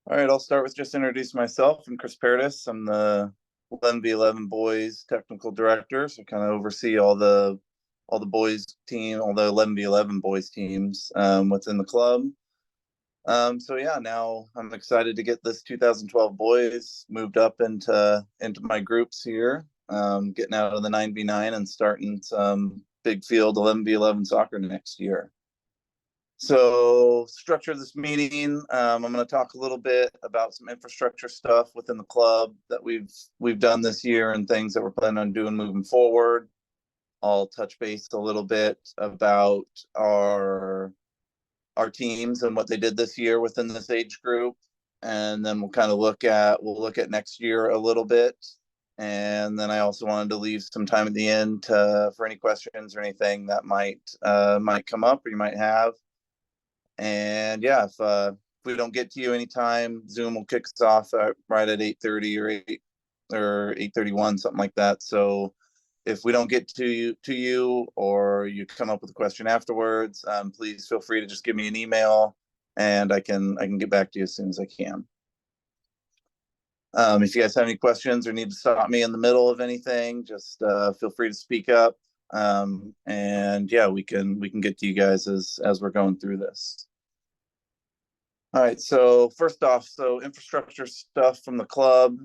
All right, I'll start with just introducing myself. I'm Chris Paradis. I'm the 11v11 boys technical director, so kind of oversee all the boys team, all the 11v11 boys teams within the club. So yeah, now I'm excited to get this 2012 boys moved up into my groups here, getting out of the 9v9 and starting some big field 11v11 soccer next year. So, structure of this meeting, I'm going to talk a little bit about some infrastructure stuff within the club that we've done this year and things that we're planning on doing moving forward. I'll touch base a little bit about our teams and what they did this year within this age group, and then we'll kind of look at next year a little bit. And then I also wanted to leave some time at the end for any questions or anything that might come up or you might have. And yeah, if we don't get to you anytime, Zoom will kick us off right at 8:30 or 8:31, something like that. So if we don't get to you or you come up with a question afterwards, please feel free to just give me an email and I can get back to you as soon as I can. If you guys have any questions or need to stop me in the middle of anything, just feel free to speak up. And yeah, we can get to you guys as we're going through this. All right, so first off, so infrastructure stuff from the club.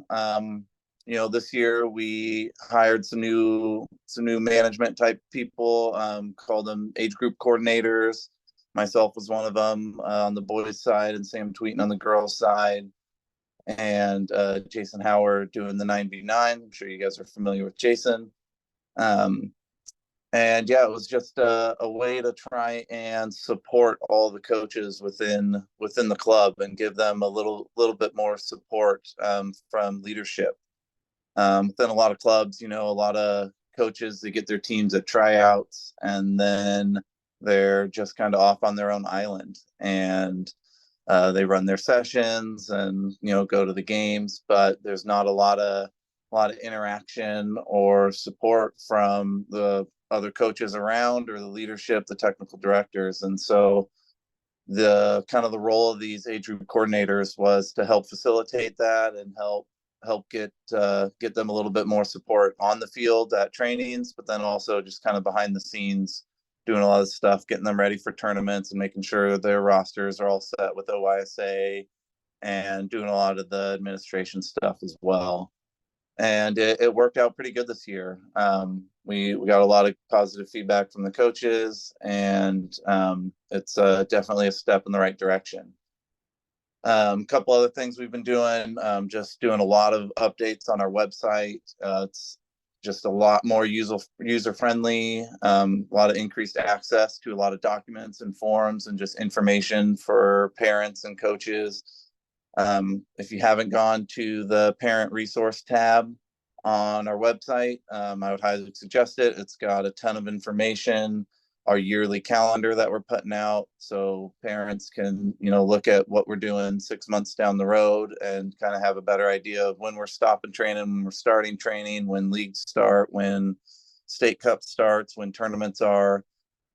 This year we hired some new management type people, called them age group coordinators. Myself was one of them on the boys' side, and Sam Tweeting on the girls' side, and Jason Howard doing the 9v9. I'm sure you guys are familiar with Jason. And yeah, it was just a way to try and support all the coaches within the club and give them a little bit more support from leadership. Within a lot of clubs, a lot of coaches, they get their teams at tryouts and then they're just kind of off on their own island, and they run their sessions and go to the games, but there's not a lot of interaction or support from the other coaches around or the leadership, the technical directors. And so the kind of the role of these age group coordinators was to help facilitate that and help get them a little bit more support on the field at trainings, but then also just kind of behind the scenes doing a lot of stuff, getting them ready for tournaments and making sure their rosters are all set with OYSA and doing a lot of the administration stuff as well. And it worked out pretty good this year. We got a lot of positive feedback from the coaches, and it's definitely a step in the right direction. A couple other things we've been doing, just doing a lot of updates on our website. It's just a lot more user friendly, a lot of increased access to a lot of documents and forms and just information for parents and coaches. If you haven't gone to the parent resource tab on our website, I would highly suggest it. It's got a ton of information, our yearly calendar that we're putting out, so parents can look at what we're doing 6 months down the road and kind of have a better idea of when we're stopping training, when we're starting training, when leagues start, when state cup starts, when tournaments are.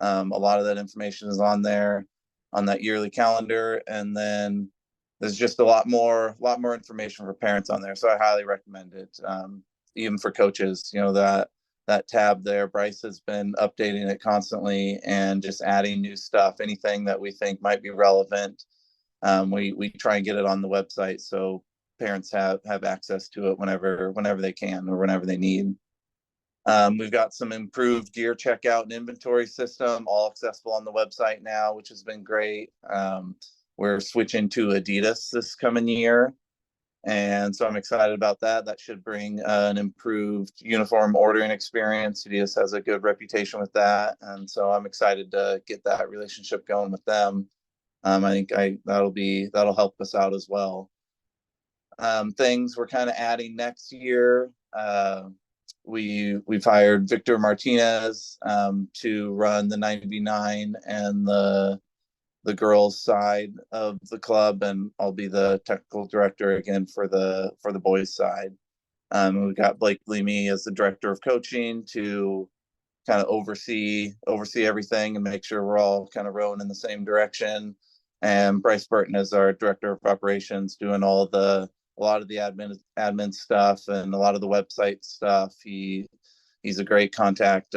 A lot of that information is on there on that yearly calendar, and then there's just a lot more information for parents on there, so I highly recommend it. Even for coaches, that tab there, Bryce has been updating it constantly and just adding new stuff, anything that we think might be relevant. We try and get it on the website so parents have access to it whenever they can or whenever they need. We've got some improved gear checkout and inventory system, all accessible on the website now, which has been great. We're switching to Adidas this coming year, and so I'm excited about that. That should bring an improved uniform ordering experience. Adidas has a good reputation with that, and so I'm excited to get that relationship going with them. I think that'll help us out as well. Things we're kind of adding next year. We've hired Victor Martinez to run the 9v9 and the girls side of the club, and I'll be the technical director again for the boys side. We've got Blake Leamy as the director of coaching to kind of oversee everything and make sure we're all kind of rowing in the same direction. and Bryce Burton is our director of operations, doing a lot of the admin stuff and a lot of the website stuff. He's a great contact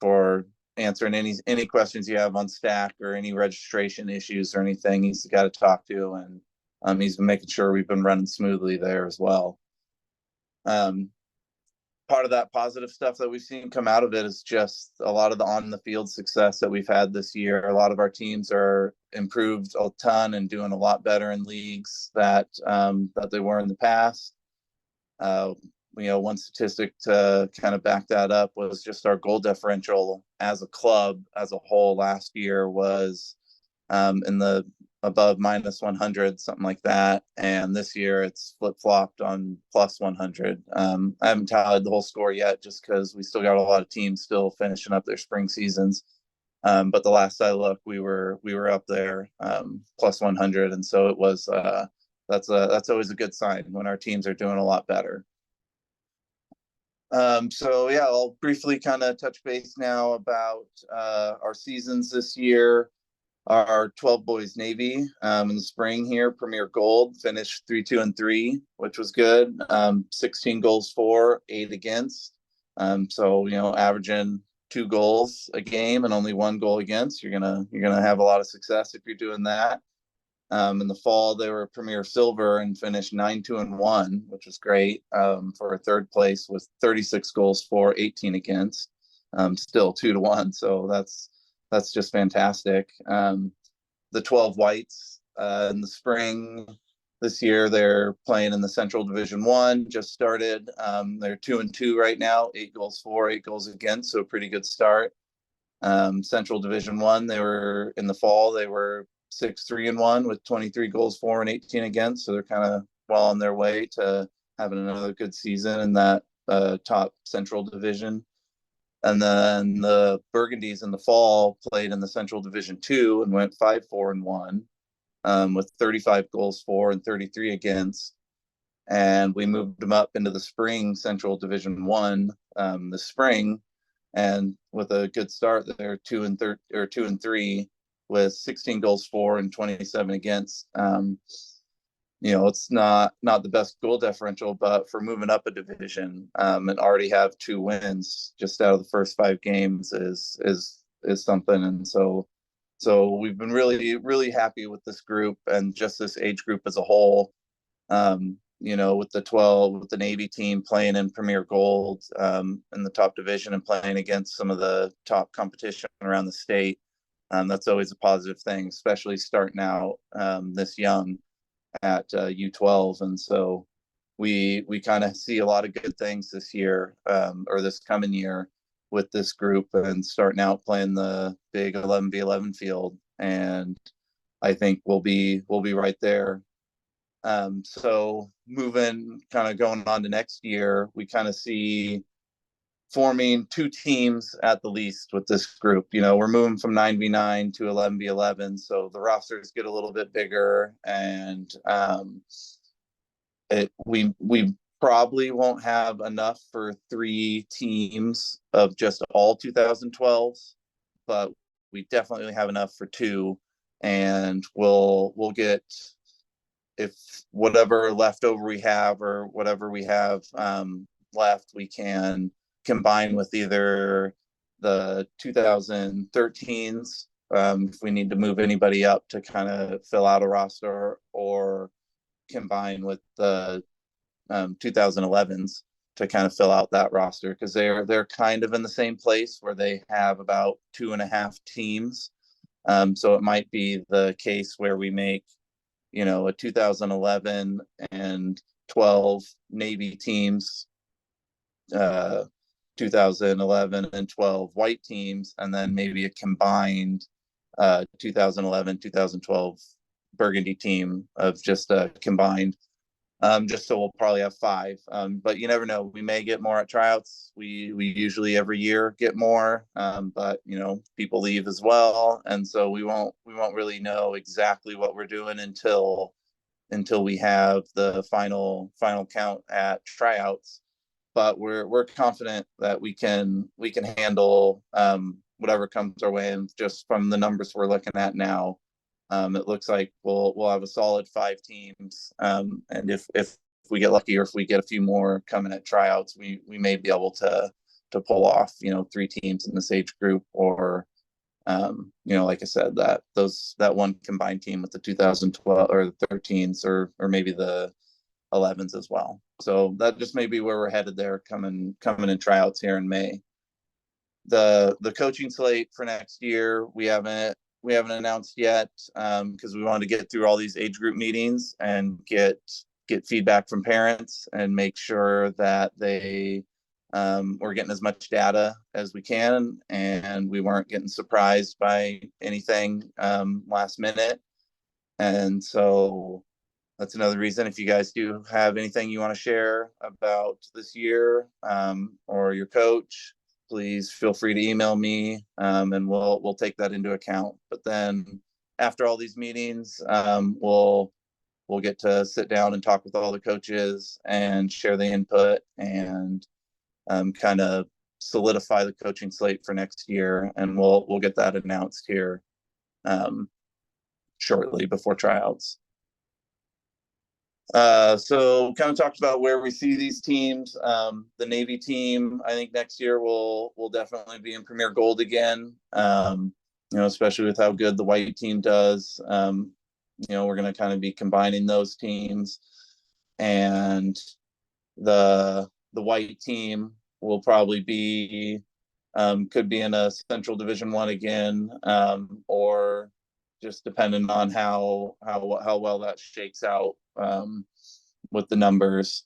for answering any questions you have on Stack or any registration issues or anything. He's the guy to talk to, and he's been making sure we've been running smoothly there as well. Part of that positive stuff that we've seen come out of it is just a lot of the on the field success that we've had this year. A lot of our teams are improved a ton and doing a lot better in leagues that they were in the past. One statistic to kind of back that up was just our goal differential as a club as a whole last year was in the above minus 100, something like that. And this year it's flip flopped on plus 100. I haven't tallied the whole score yet just because we still got a lot of teams still finishing up their spring seasons. But the last I looked, we were up there plus 100. And so it was that's always a good sign when our teams are doing a lot better. So yeah, I'll briefly kind of touch base now about our seasons this year. Our 12 boys Navy in the spring here, Premier Gold, finished 3-2-3, which was good. 16 goals for, 8 against. So averaging 2 goals a game and only 1 goal against, you're gonna have a lot of success if you're doing that. In the fall, they were Premier Silver and finished 9-2-1, which was great for a third place with 36 goals for, 18 against. Still 2-1, so that's just fantastic. The 12 Whites in the spring this year, they're playing in the Central Division 1, just started. They're 2-2 right now, 8 goals for, 8 goals against, so a pretty good start. Central Division 1, they were in the fall, they were 6-3-1 with 23 goals for and 18 against, so they're kind of well on their way to having another good season in that top Central Division. And then the Burgundies in the fall played in the Central Division 2 and went 5-4-1 with 35 goals for and 33 against. And we moved them up into the spring Central Division 1 this spring, and with a good start, they're 2-3 with 16 goals for and 27 against. It's not the best goal differential, but for moving up a division and already have 2 wins just out of the first 5 games is something. And so we've been really, really happy with this group and just this age group as a whole. With the Navy team playing in Premier Gold in the top division and playing against some of the top competition around the state. That's always a positive thing, especially starting out this young at U12. And so we kind of see a lot of good things this year or this coming year with this group and starting out playing the big 11v11 field. And I think we'll be right there. So moving, kind of going on to next year, we kind of see forming 2 teams at the least with this group. We're moving from 9v9 to 11v11, so the rosters get a little bit bigger, and we probably won't have enough for 3 teams of just all 2012s, but we definitely have enough for 2, and we'll get, if whatever leftover we have or whatever we have left, we can combine with either the 2013s if we need to move anybody up to kind of fill out a roster, or combine with the 2011s to kind of fill out that roster, because they're kind of in the same place where they have about 2.5 teams. So it might be the case where we make a 2011 and 12 Navy teams, 2011 and 12 white teams, and then maybe a combined 2011 2012 Burgundy team of just combined, just so we'll probably have 5. But you never know, we may get more at tryouts. We usually every year get more, but people leave as well, and so we won't really know exactly what we're doing until we have the final count at tryouts. But we're confident that we can handle whatever comes our way, and just from the numbers we're looking at now, It looks like we'll have a solid 5 teams. And if we get lucky, or if we get a few more coming at tryouts, we may be able to pull off, 3 teams in this age group, or like I said, that one combined team with the 2012 or the 13s, or maybe the 11s as well. So that just may be where we're headed there, coming in tryouts here in May. The coaching slate for next year, we haven't announced yet, because we wanted to get through all these age group meetings and get feedback from parents and make sure that we're getting as much data as we can, and we weren't getting surprised by anything last minute. And so that's another reason, if you guys do have anything you want to share about this year, or your coach, please feel free to email me, and we'll take that into account. But then after all these meetings, we'll get to sit down and talk with all the coaches and share the input, and kind of solidify the coaching slate for next year, and we'll get that announced here shortly before tryouts. So kind of talked about where we see these teams. The Navy team, I think next year will definitely be in Premier Gold again. Especially with how good the white team does. We're going to kind of be combining those teams, and the white team will probably be could be in a Central Division I again, or just depending on how well that shakes out with the numbers.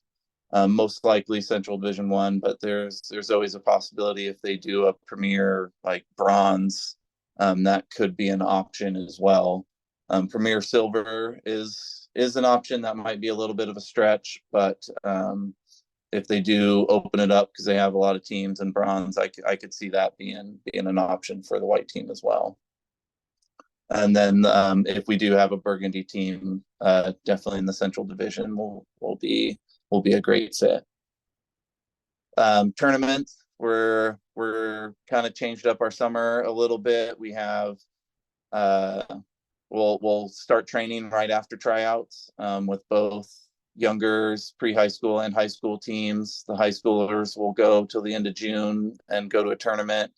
Most likely Central Division I, but there's always a possibility if they do a Premier like bronze, that could be an option as well. Premier Silver is an option that might be a little bit of a stretch, but if they do open it up because they have a lot of teams in bronze, I could see that being an option for the white team as well. And then if we do have a burgundy team, definitely in the Central Division will be a great fit. Tournaments, we're kind of changed up our summer a little bit. We have we'll start training right after tryouts, with both youngers, pre-high school and high school teams. The high schoolers will go till the end of June and go to a tournament,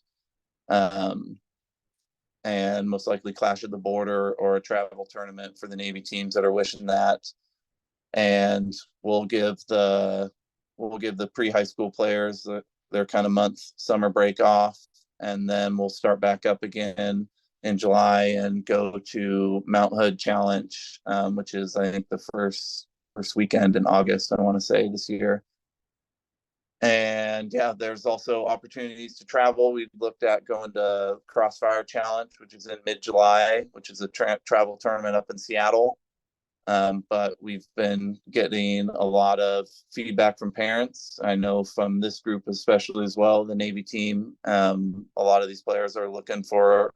and most likely Clash of the Border or a travel tournament for the Navy teams that are wishing that. And we'll give the pre-high school players their kind of month summer break off, and then we'll start back up again in July and go to Mount Hood Challenge, which is, I think, the first weekend in August, I want to say, this year. And yeah, there's also opportunities to travel. We've looked at going to Crossfire Challenge, which is in mid-July, which is a travel tournament up in Seattle. But we've been getting a lot of feedback from parents. I know from this group especially as well, the Navy team, a lot of these players are looking for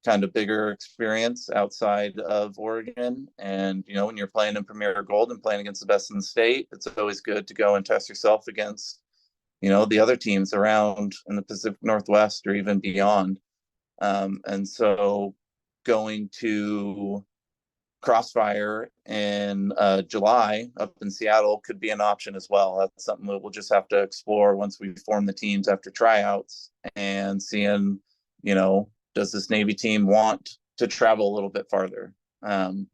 kind of bigger experience outside of Oregon. And, when you're playing in Premier Gold and playing against the best in the state, it's always good to go and test yourself against, the other teams around in the Pacific Northwest or even beyond. And so going to Crossfire in July up in Seattle could be an option as well. That's something that we'll just have to explore once we form the teams after tryouts, and seeing, does this Navy team want to travel a little bit farther? The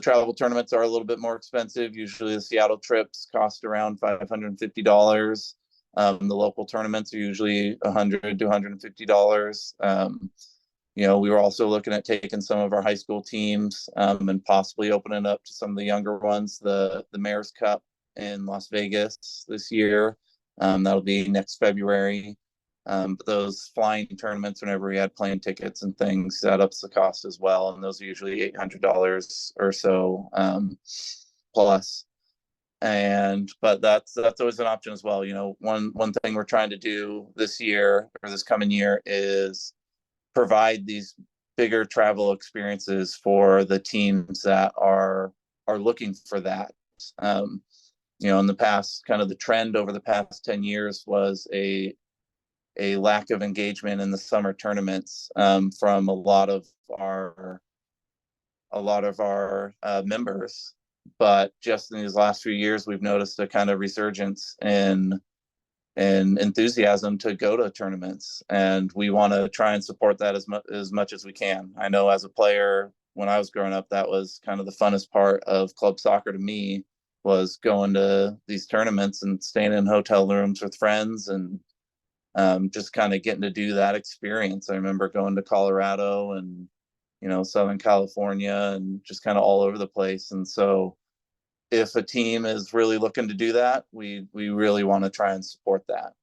travel tournaments are a little bit more expensive. Usually the Seattle trips cost around $550. The local tournaments are usually $100 to $150. We were also looking at taking some of our high school teams, and possibly opening up to some of the younger ones, the Mayor's Cup in Las Vegas this year. That'll be next February. But those flying tournaments, whenever we had plane tickets and things, that ups the cost as well. And those are usually $800 or so, plus. But that's always an option as well. One thing we're trying to do this year, or this coming year, is provide these bigger travel experiences for the teams that are looking for that. In the past, kind of the trend over the past 10 years was a a lack of engagement in the summer tournaments from a lot of our members. But just in these last few years, we've noticed a kind of resurgence in enthusiasm to go to tournaments, and we want to try and support that as much as we can. I know as a player, when I was growing up, that was kind of the funnest part of club soccer to me, was going to these tournaments and staying in hotel rooms with friends and just kind of getting to do that experience. I remember going to Colorado and Southern California and just kind of all over the place. And so if a team is really looking to do that, we really want to try and support that.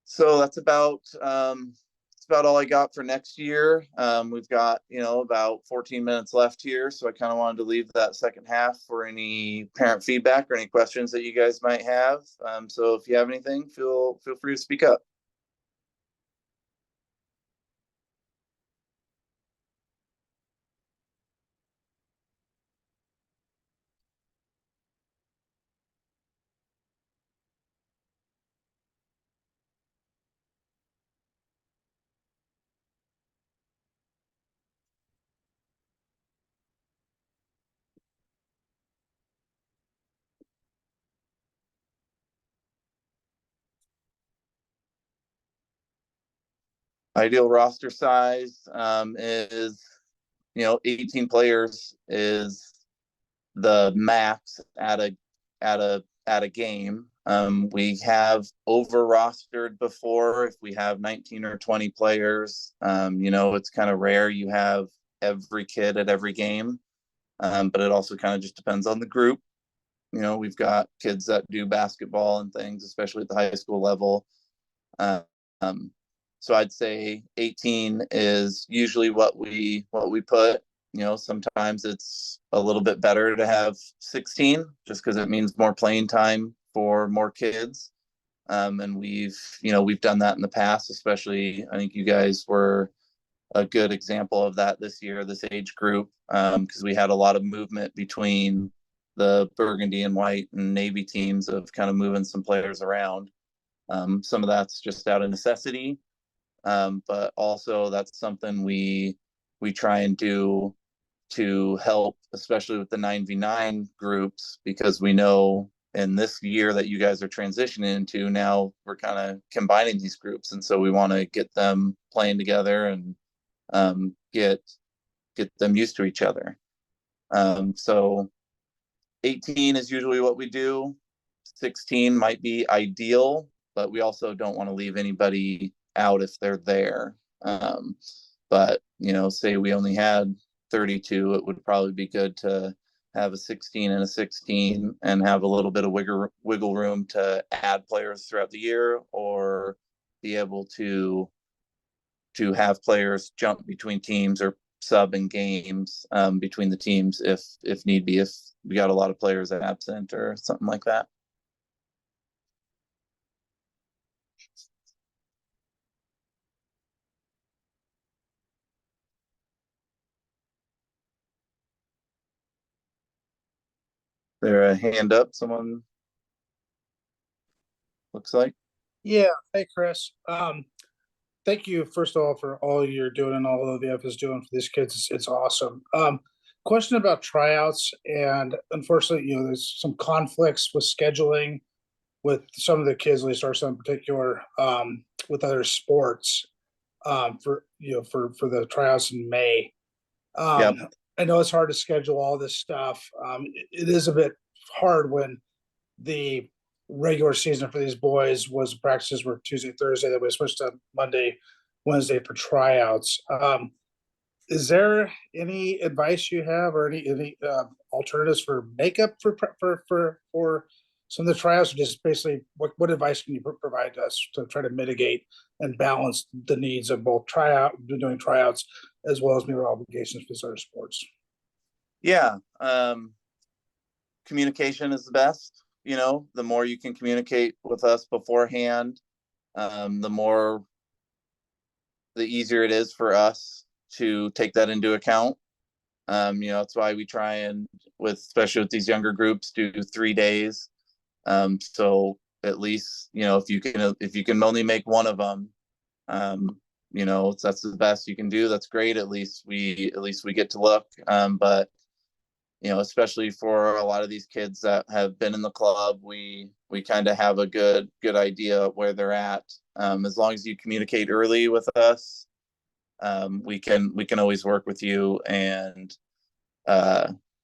So that's about all I got for next year. We've got about 14 minutes left here, so I kind of wanted to leave that second half for any parent feedback or any questions that you guys might have. So if you have anything, feel free to speak up. Ideal roster size is 18 players is the max at a game. We have over rostered before if we have 19 or 20 players. It's kind of rare you have every kid at every game, but it also kind of just depends on the group. We've got kids that do basketball and things, especially at the high school level. Um, so I'd say 18 is usually what we put. Sometimes it's a little bit better to have 16 just because it means more playing time for more kids. And we've done that in the past, especially I think you guys were a good example of that this year, this age group, because we had a lot of movement between the burgundy and white and navy teams of kind of moving some players around. Some of that's just out of necessity, but also that's something we try and do to help, especially with the 9v9 groups, because we know in this year that you guys are transitioning into, now we're kind of combining these groups, and so we want to get them playing together and get them used to each other. So 18 is usually what we do. 16 might be ideal, but we also don't want to leave anybody out if they're there. But say we only had 32, it would probably be good to have a 16 and a 16 and have a little bit of wiggle room to add players throughout the year, or be able to have players jump between teams or sub in games between the teams if need be, if we got a lot of players absent or something like that. There a hand up? Someone looks like. Yeah. Hey, Chris. Thank you, first of all, for all you're doing and all OVF is doing for these kids. It's awesome. Question about tryouts, and unfortunately, there's some conflicts with scheduling with some of the kids, at least ours in particular, with other sports, for the tryouts in May. Yep. I know it's hard to schedule all this stuff. It is a bit hard when the regular season for these boys was practices were Tuesday, Thursday, that was switched to Monday, Wednesday for tryouts. Is there any advice you have, or any alternatives for makeup for some of the tryouts, or just basically what advice can you provide us to try to mitigate and balance the needs of both doing tryouts as well as your obligations for other sports? Yeah. Communication is the best. The more you can communicate with us beforehand, the easier it is for us to take that into account. That's why we try and especially with these younger groups, do 3 days. So at least, if you can only make one of them, that's the best you can do. That's great. At least we get to look. But especially for a lot of these kids that have been in the club, we kind of have a good idea of where they're at. As long as you communicate early with us, we can always work with you and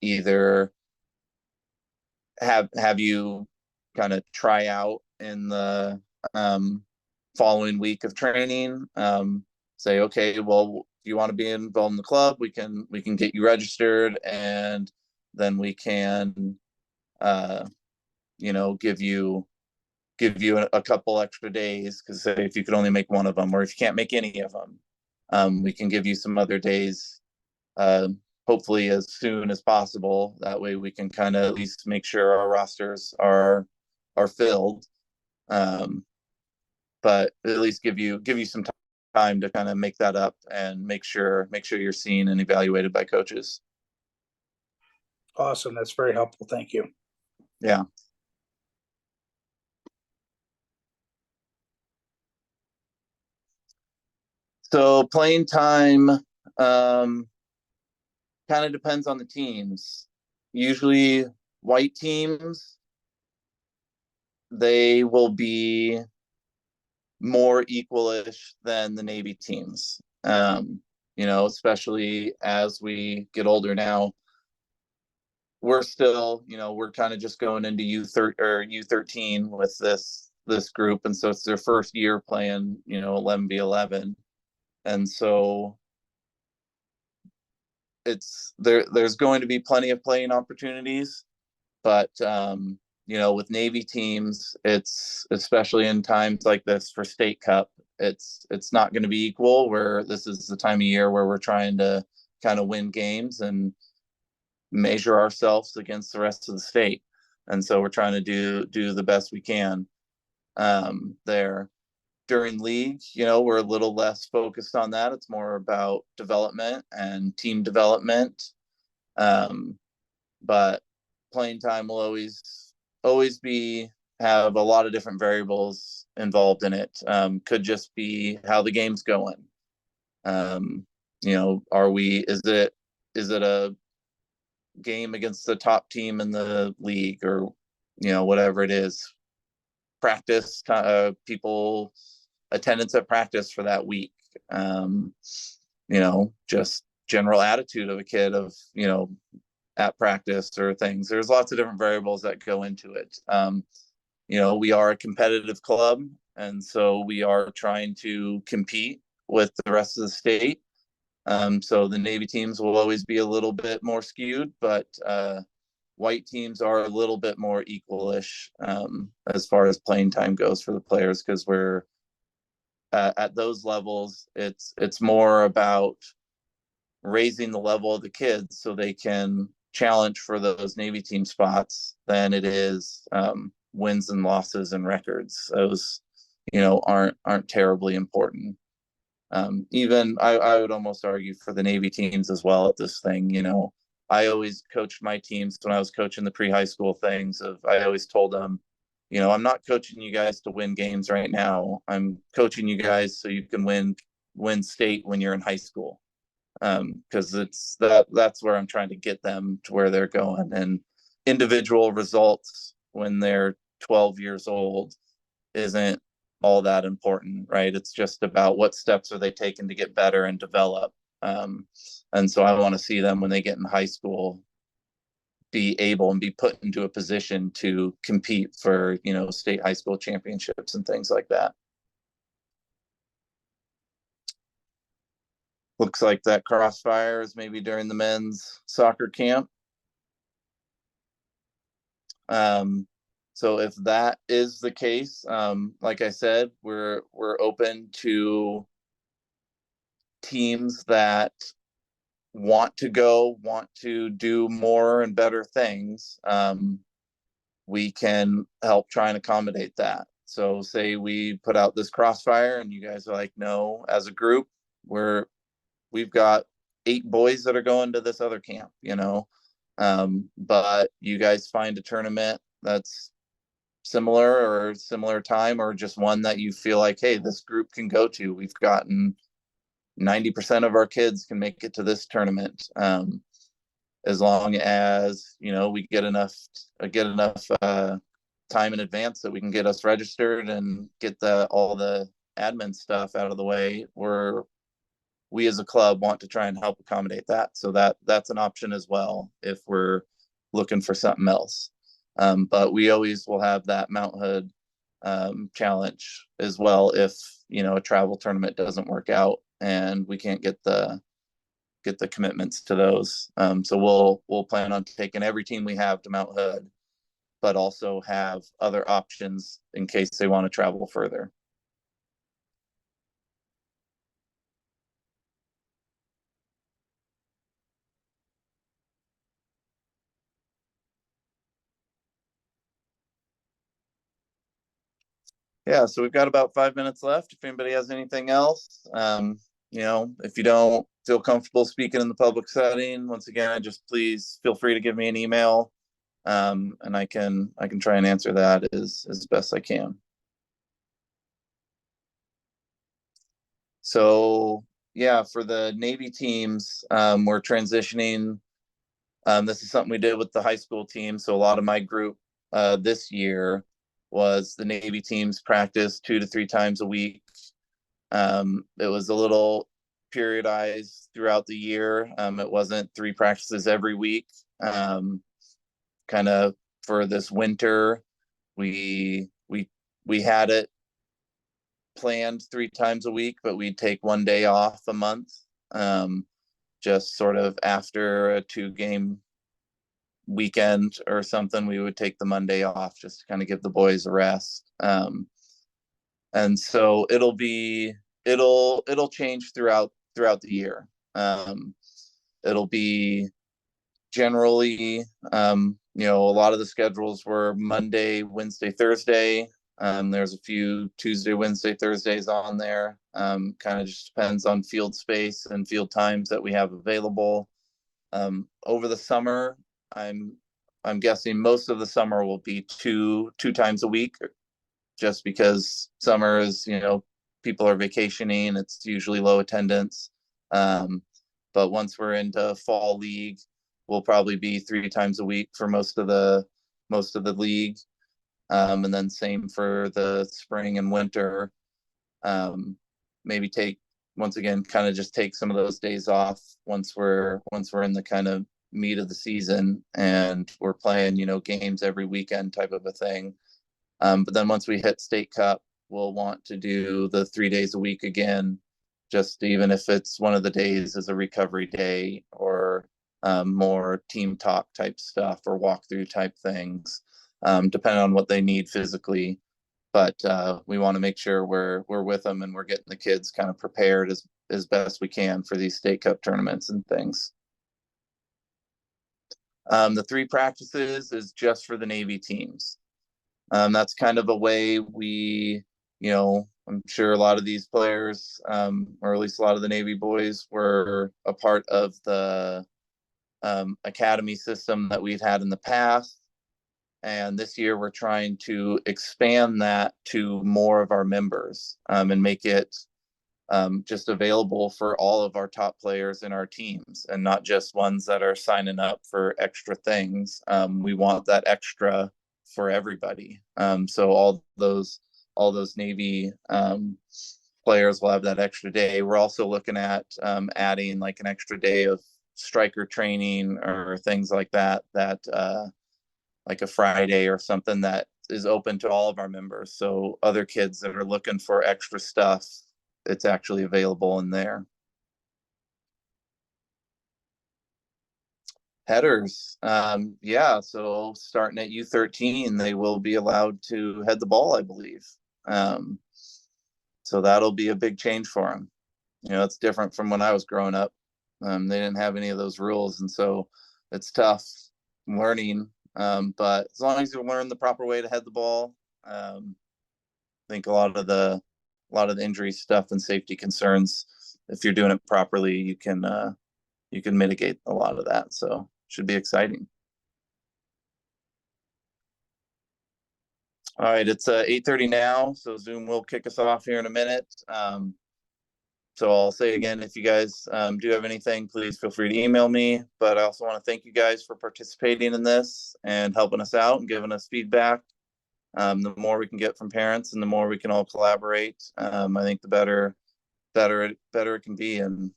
either have you kind of try out in the following week of training. Say, okay, well, if you want to be involved in the club, we can get you registered, and then we can give you a couple extra days, because if you could only make one of them, or if you can't make any of them, we can give you some other days, hopefully as soon as possible. That way we can kind of at least make sure our rosters are filled, but at least give you some time to kind of make that up and make sure you're seen and evaluated by coaches. Awesome. That's very helpful. Thank you. Yeah. So playing time kind of depends on the teams. Usually white teams, they will be more equalish than the Navy teams. Especially as we get older now. We're still, we're kind of just going into U13 with this group, and so it's their first year playing, 11v11, and so there's going to be plenty of playing opportunities, but with Navy teams, it's especially in times like this for state cup, it's not going to be equal, where this is the time of year where we're trying to kind of win games and measure ourselves against the rest of the state. And so we're trying to do the best we can there. During league, we're a little less focused on that. It's more about development and team development. But playing time will always have a lot of different variables involved in it. Could just be how the game's going. Is it a game against the top team in the league, or whatever it is? Practice, people attendance at practice for that week. Just general attitude of a kid at practice or things. There's lots of different variables that go into it. We are a competitive club, and so we are trying to compete with the rest of the state. So the Navy teams will always be a little bit more skewed, but white teams are a little bit more equalish as far as playing time goes for the players, because we're at those levels. It's more about raising the level of the kids so they can challenge for those Navy team spots than it is wins and losses and records. Those aren't terribly important. Even I would almost argue for the Navy teams as well at this thing. I always coached my teams when I was coaching the pre-high school things. I always told them, I'm not coaching you guys to win games right now. I'm coaching you guys so you can win state when you're in high school. Because that's where I'm trying to get them to where they're going. And individual results when they're 12 years old isn't all that important, right? It's just about what steps are they taking to get better and develop. And so I want to see them when they get in high school be able and be put into a position to compete for, state high school championships and things like that. Looks like that crossfire is maybe during the men's soccer camp. So if that is the case, like I said, we're open to teams that want to do more and better things. We can help try and accommodate that. So say we put out this crossfire and you guys are like, no, as a group, we've got 8 boys that are going to this other camp, but you guys find a tournament that's similar time, or just one that you feel like, hey, this group can go to. We've gotten 90% of our kids can make it to this tournament. As long as, we get enough time in advance that we can get us registered and get all the admin stuff out of the way, we as a club want to try and help accommodate that. So that's an option as well if we're looking for something else. But we always will have that Mount Hood challenge as well if a travel tournament doesn't work out and we can't get the commitments to those. So we'll plan on taking every team we have to Mount Hood, but also have other options in case they want to travel further. Yeah, so we've got about 5 minutes left. If anybody has anything else, if you don't feel comfortable speaking in the public setting, once again, just please feel free to give me an email, and I can try and answer that as best I can. So yeah, for the Navy teams, we're transitioning. This is something we did with the high school team. So a lot of my group this year was the Navy teams practice 2 to 3 times a week. It was a little periodized throughout the year. It wasn't 3 practices every week. Kind of for this winter, we had it planned 3 times a week, but we'd take 1 day off a month. Just sort of after a 2-game weekend or something, we would take the Monday off just to kind of give the boys a rest. And so it'll change throughout the year. It'll be generally, a lot of the schedules were Monday, Wednesday, Thursday. There's a few Tuesday, Wednesday, Thursdays on there. Kind of just depends on field space and field times that we have available. Over the summer, I'm guessing most of the summer will be two times a week, just because summer is, people are vacationing. It's usually low attendance. But once we're into fall league, we'll probably be 3 times a week for most of the league. And then same for the spring and winter. Maybe once again, kind of just take some of those days off once we're in the kind of meat of the season and we're playing, games every weekend type of a thing. But then once we hit state cup, we'll want to do the 3 days a week again, just even if it's one of the days as a recovery day or more team talk type stuff or walkthrough type things, depending on what they need physically. But we want to make sure we're with them and we're getting the kids kind of prepared as best we can for these state cup tournaments and things. The 3 practices is just for the Navy teams. That's kind of a way I'm sure a lot of these players, or at least a lot of the Navy boys, were a part of the academy system that we'd had in the past. And this year we're trying to expand that to more of our members, and make it just available for all of our top players in our teams and not just ones that are signing up for extra things. We want that extra for everybody. So all those Navy players will have that extra day. We're also looking at adding like an extra day of striker training or things like that, like a Friday or something that is open to all of our members. So other kids that are looking for extra stuff, it's actually available in there. Headers, yeah. So starting at U13, they will be allowed to head the ball, I believe. So that'll be a big change for them. It's different from when I was growing up. They didn't have any of those rules, and so it's tough learning. But as long as you learn the proper way to head the ball, I think a lot of the injury stuff and safety concerns, if you're doing it properly, you can mitigate a lot of that. So should be exciting. All right, it's 8:30 now, so Zoom will kick us off here in a minute. So I'll say again, if you guys do have anything, please feel free to email me. But I also want to thank you guys for participating in this and helping us out and giving us feedback. The more we can get from parents and the more we can all collaborate, I think the better it can be, and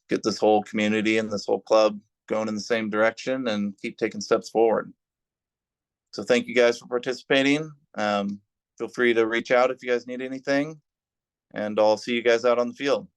get this whole community and this whole club going in the same direction and keep taking steps forward. So thank you guys for participating. Feel free to reach out if you guys need anything, and I'll see you guys out on the field.